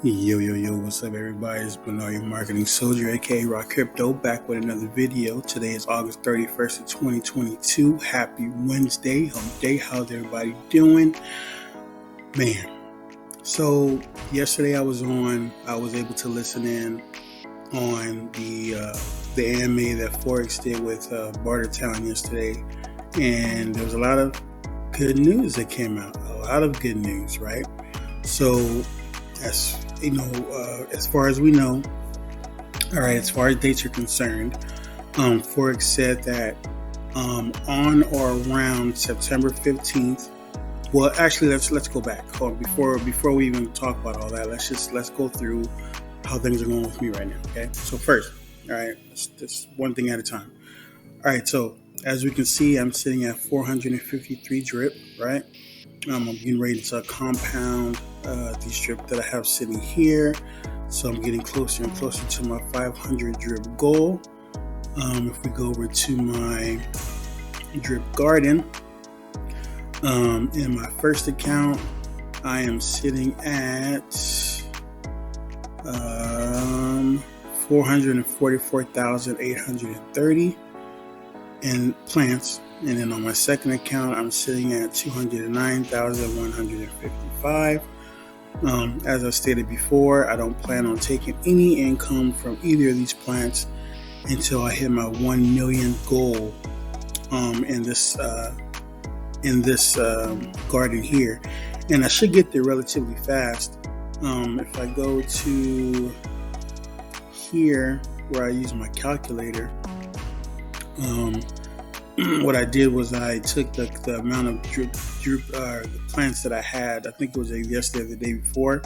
Yo, yo, yo, what's up, everybody? It's Bernard, your marketing soldier, aka Rock Crypto, back with another video. Today is August 31st of 2022. Happy Wednesday, hump day. How's everybody doing? Man, so yesterday I was able to listen in on the AMA that Forex did with Bartertown yesterday, and there was a lot of good news that came out. A lot of good news, right? So, as you know, as far as we know, all right, as far as dates are concerned, Forex said that on or around September 15th. Well, actually, let's go back. Before we even talk about all that, let's go through how things are going with me right now. Okay, so first, all right, just one thing at a time. All right, so as we can see, I'm sitting at 453 drip, right? I'm getting ready to compound these drip that I have sitting here. So I'm getting closer and closer to my 500 drip goal. If we go over to my drip garden, in my first account, I am sitting at 444,830 in plants. And then on my second account, I'm sitting at 209,155. As I stated before, I don't plan on taking any income from either of these plants until I hit my 1 million goal in this garden here. And I should get there relatively fast. If I go to here where I use my calculator, what I did was I took the amount of drip plants that I had. I think it was yesterday or the day before.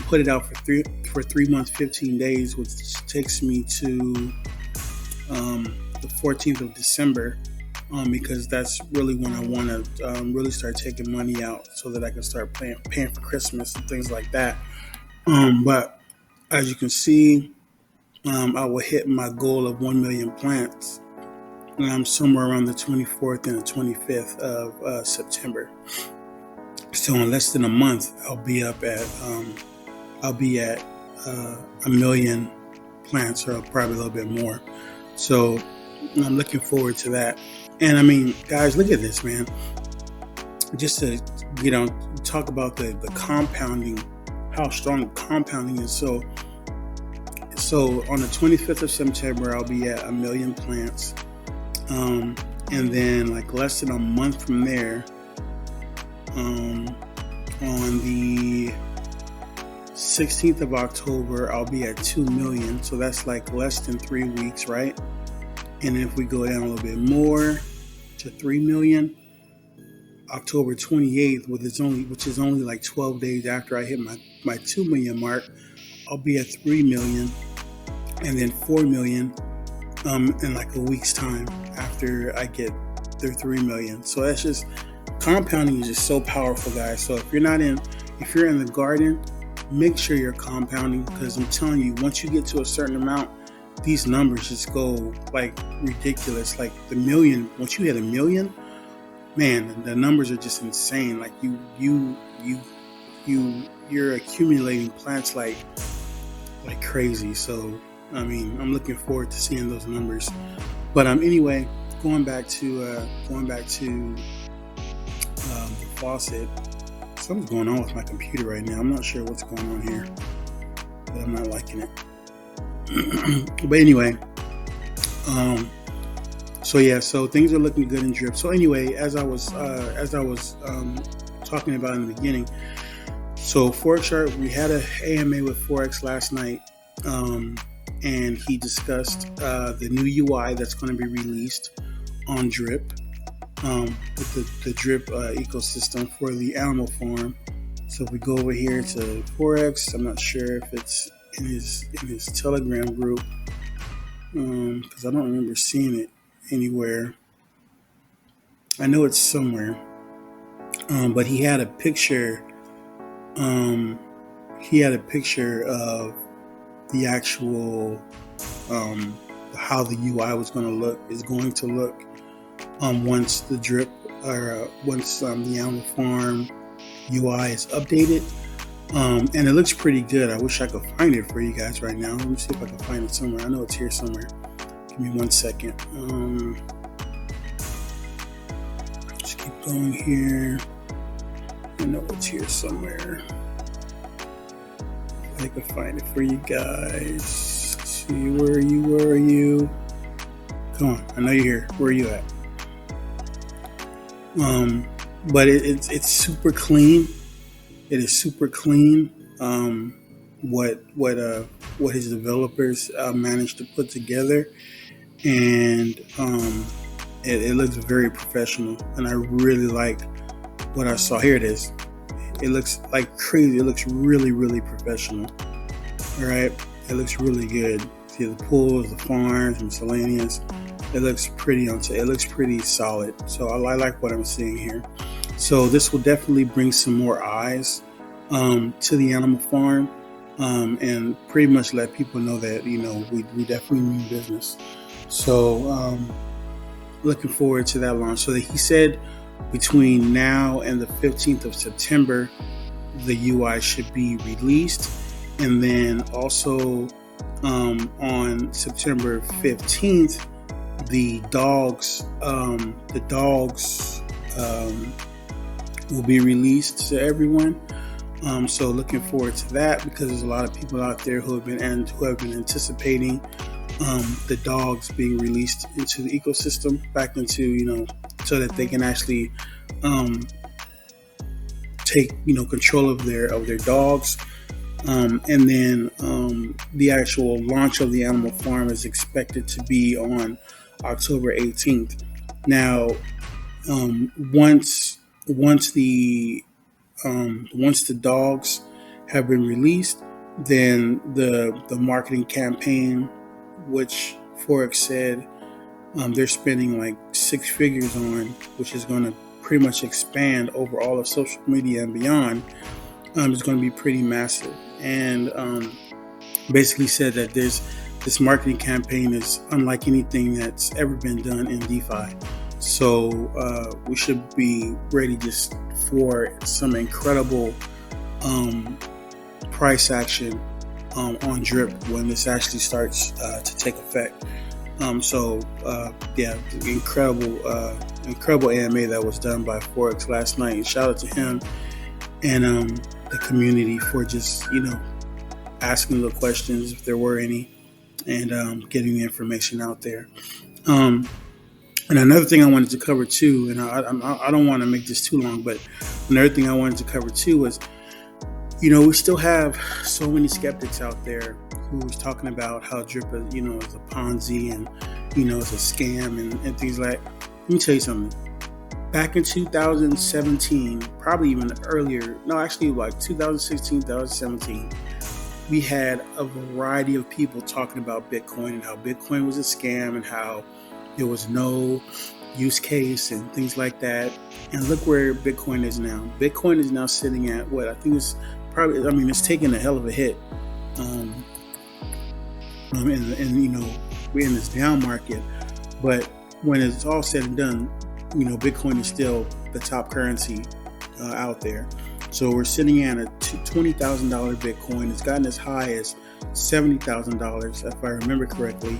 Put it out for 3 months, 15 days, which takes me to the 14th of December, because that's really when I want to really start taking money out so that I can start paying for Christmas and things like that. But as you can see, I will hit my goal of 1 million plants. And I'm somewhere around the 24th and the 25th of September. So in less than a month, I'll be at a million plants, or probably a little bit more. So I'm looking forward to that. And I mean, guys, look at this, man. Just to talk about the compounding, how strong compounding is. So on the 25th of September, I'll be at 1 million plants. And then like less than a month from there, on the 16th of October, I'll be at 2 million. So that's like less than 3 weeks, right? And if we go down a little bit more to 3 million, October 28th, which is only like 12 days after I hit my 2 million mark, I'll be at 3 million, and then 4 million in like a week's time after I get their 3 million. So that's just, compounding is just so powerful, guys. So if you're in the garden, make sure you're compounding, because I'm telling you, once you get to a certain amount, these numbers just go like ridiculous. Like the million, once you hit 1 million, man, the numbers are just insane. Like you're accumulating plants like crazy. So I mean, I'm looking forward to seeing those numbers. But anyway, going back to the faucet. Something's going on with my computer right now. I'm not sure what's going on here, but I'm not liking it. But anyway, so things are looking good in drip. So anyway, as I was talking about in the beginning, so Forex Sharp, we had an AMA with Forex last night. And he discussed the new UI that's going to be released on Drip, with the Drip ecosystem for the animal farm. So if we go over here to Forex, I'm not sure if it's in his Telegram group, because I don't remember seeing it anywhere. I know it's somewhere, but he had a picture. Of the actual how the UI is going to look once the drip, or once the animal farm UI is updated. And it looks pretty good. I wish I could find it for you guys right now. Let me see if I can find it somewhere. I know it's here somewhere. Give me 1 second. Just keep going here. I know it's here somewhere. I can find it for you guys. See, where are you? Where are you? Come on, I know you're here. Where are you at? But it's super clean. It is super clean. What his developers managed to put together, and it looks very professional. And I really like what I saw. Here it is. It looks like crazy. It looks really, really professional. All right, it looks really good. See the pools, the farms, miscellaneous. It looks pretty it looks pretty solid. So I like what I'm seeing here. So this will definitely bring some more eyes to the animal farm, and pretty much let people know that we definitely mean business. So looking forward to that launch. So he said between now and the 15th of September, the UI should be released, and then also on September 15th, the dogs will be released to everyone. So looking forward to that, because there's a lot of people out there who have been anticipating the dogs being released into the ecosystem, back into so that they can actually take control of their dogs. And then the actual launch of the animal farm is expected to be on October 18th. Now, once the dogs have been released, then the marketing campaign, which Forex said they're spending like 6 figures on, which is going to pretty much expand over all of social media and beyond, is going to be pretty massive. And basically said that this marketing campaign is unlike anything that's ever been done in DeFi. So we should be ready just for some incredible price action on Drip when this actually starts to take effect. Incredible AMA that was done by Forex last night. And shout out to him and the community for just asking the questions if there were any, and getting the information out there. And another thing I wanted to cover too, and I don't want to make this too long, but another thing I wanted to cover too was, we still have so many skeptics out there who's talking about how Drip is, is a Ponzi and, it's a scam and things like. Let me tell you something. Back in 2017, probably even earlier, no, actually like 2016, 2017, we had a variety of people talking about Bitcoin and how Bitcoin was a scam and how there was no use case and things like that. And look where Bitcoin is now. Bitcoin is now sitting at what I think is probably, it's taking a hell of a hit. And we're in this down market, but when it's all said and done, Bitcoin is still the top currency out there. So we're sitting at a $20,000 Bitcoin. It's gotten as high as $70,000, if I remember correctly,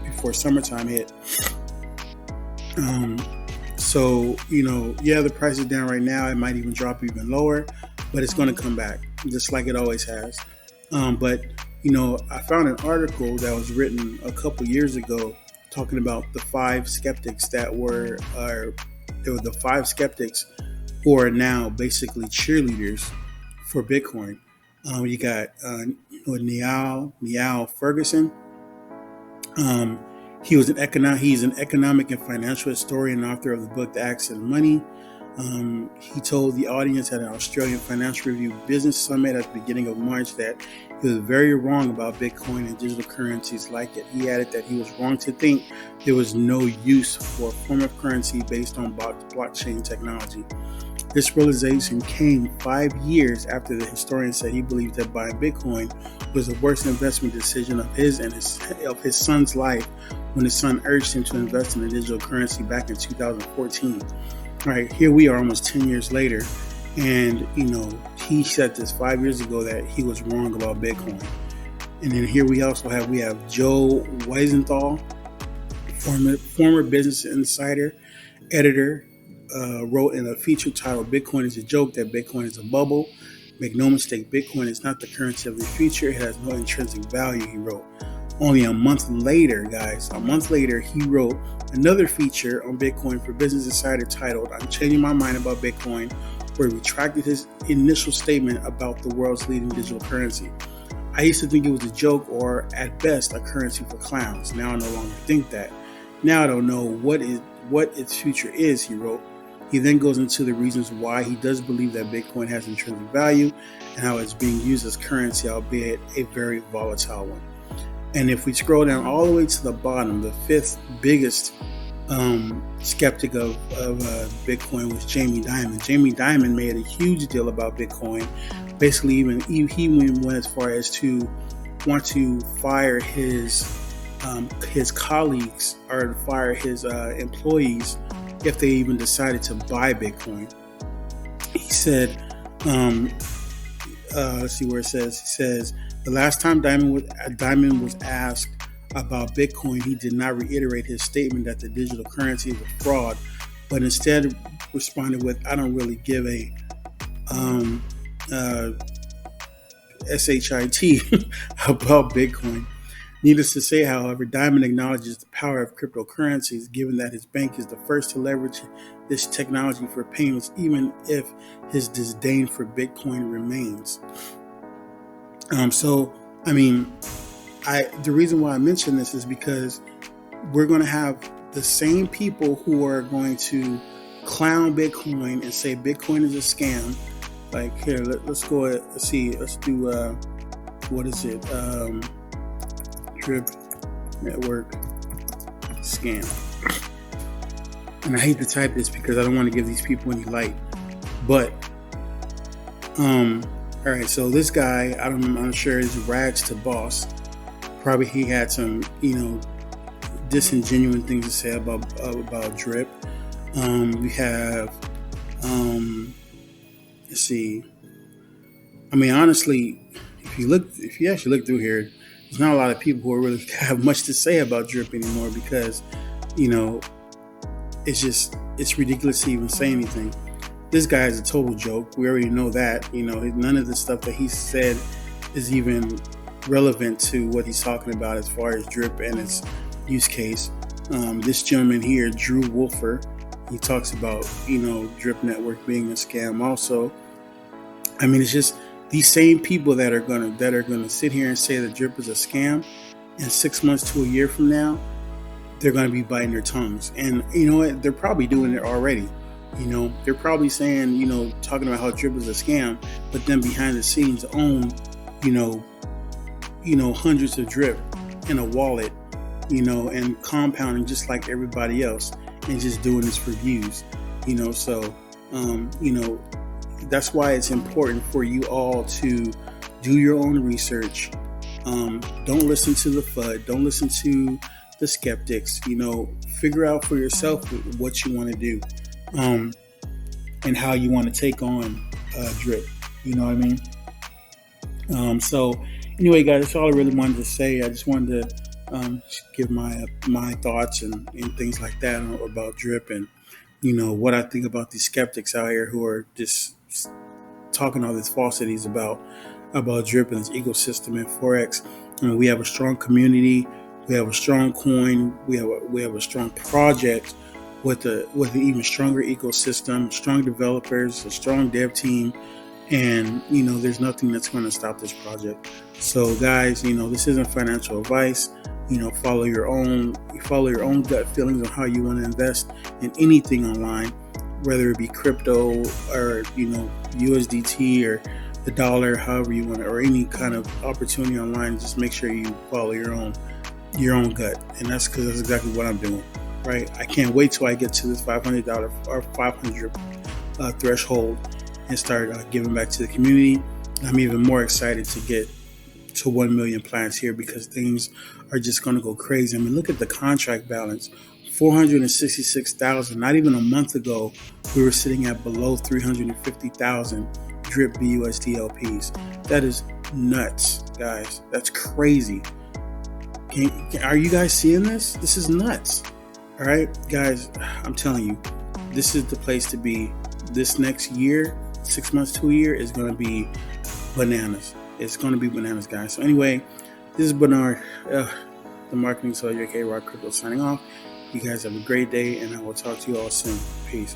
before summertime hit. So, the price is down right now. It might even drop even lower, but it's going to come back just like it always has. But I found an article that was written a couple years ago talking about the 5 skeptics there were the 5 skeptics who are now basically cheerleaders for Bitcoin. You got Niall Ferguson. He's an economic and financial historian and author of the book The Access to Money. He told the audience at an Australian Financial Review Business Summit at the beginning of March that he was very wrong about Bitcoin and digital currencies like it. He added that he was wrong to think there was no use for a form of currency based on blockchain technology. This realization came 5 years after the historian said he believed that buying Bitcoin was the worst investment decision of his son's life when his son urged him to invest in a digital currency back in 2014. All right, here we are almost 10 years later, and he said this 5 years ago that he was wrong about Bitcoin. And then here we have Joe Weisenthal, former Business Insider editor, wrote in a feature titled "Bitcoin is a Joke that Bitcoin is a Bubble. Make no mistake, Bitcoin is not the currency of the future. It has no intrinsic value," he wrote. Only a month later, he wrote another feature on Bitcoin for Business Insider titled "I'm Changing My Mind About Bitcoin," where he retracted his initial statement about the world's leading digital currency. "I used to think it was a joke or, at best, a currency for clowns. Now I no longer think that. Now I don't know what its future is," he wrote. He then goes into the reasons why he does believe that Bitcoin has intrinsic value and how it's being used as currency, albeit a very volatile one. And if we scroll down all the way to the bottom, the fifth biggest skeptic of Bitcoin was Jamie Dimon. Jamie Dimon made a huge deal about Bitcoin. Basically, he went as far as to want to fire his colleagues or fire his employees if they even decided to buy Bitcoin. He said, let's see where it says. He says, the last time Dimon was asked about Bitcoin, he did not reiterate his statement that the digital currency is a fraud, but instead responded with, "I don't really give a shit about Bitcoin." Needless to say, however, Dimon acknowledges the power of cryptocurrencies, given that his bank is the first to leverage this technology for payments, even if his disdain for Bitcoin remains. The reason why I mention this is because we're going to have the same people who are going to clown Bitcoin and say Bitcoin is a scam. Like here, let's go. Let's do what is it? Drip network scam. And I hate to type this because I don't want to give these people any light. But all right, so this guy, I'm not sure, is rags to boss. Probably he had some, disingenuous things to say about drip. We have, let's see. I mean, honestly, if you actually look through here, there's not a lot of people who really have much to say about drip anymore because, it's ridiculous to even say anything. This guy is a total joke. We already know that. None of the stuff that he said is even relevant to what he's talking about as far as drip and its use case. This gentleman here, Drew Wolfer, he talks about, drip network being a scam also. I mean, it's just these same people that are gonna sit here and say that drip is a scam, and 6 months to a year from now, they're gonna be biting their tongues. And you know what? They're probably doing it already. They're probably saying, talking about how drip is a scam, but then behind the scenes own, hundreds of drip in a wallet, and compounding just like everybody else and just doing this for views, so, that's why it's important for you all to do your own research. Don't listen to the FUD. Don't listen to the skeptics. Figure out for yourself what you want to do. And how you want to take on drip, you know what I mean? So anyway, guys, that's all I really wanted to say. I just wanted to give my thoughts and things like that about drip and what I think about these skeptics out here who are just talking all these falsities about drip and this ecosystem and forex. We have a strong community. We have a strong coin. We have a strong project with an even stronger ecosystem, strong developers, a strong dev team, and there's nothing that's going to stop this project. So guys, this isn't financial advice. Follow your own gut feelings on how you want to invest in anything online, whether it be crypto or USDT or the dollar, however you want to, or any kind of opportunity online. Just make sure you follow your own gut, and that's because that's exactly what I'm doing. Right, I can't wait till I get to this $500 or 500 threshold and start giving back to the community. I'm even more excited to get to 1 million plans here because things are just going to go crazy. I mean, look at the contract balance, 466,000. Not even a month ago, we were sitting at below 350,000. drip BUSD LPs. That is nuts, guys. That's crazy. Are you guys seeing this? This is nuts. All right, guys, I'm telling you, this is the place to be. This next year, 6 months to a year, is going to be bananas. It's going to be bananas, guys. So anyway, this is Bernard, the Marketing Soldier, aka Rock Crypto, signing off. You guys have a great day, and I will talk to you all soon. Peace.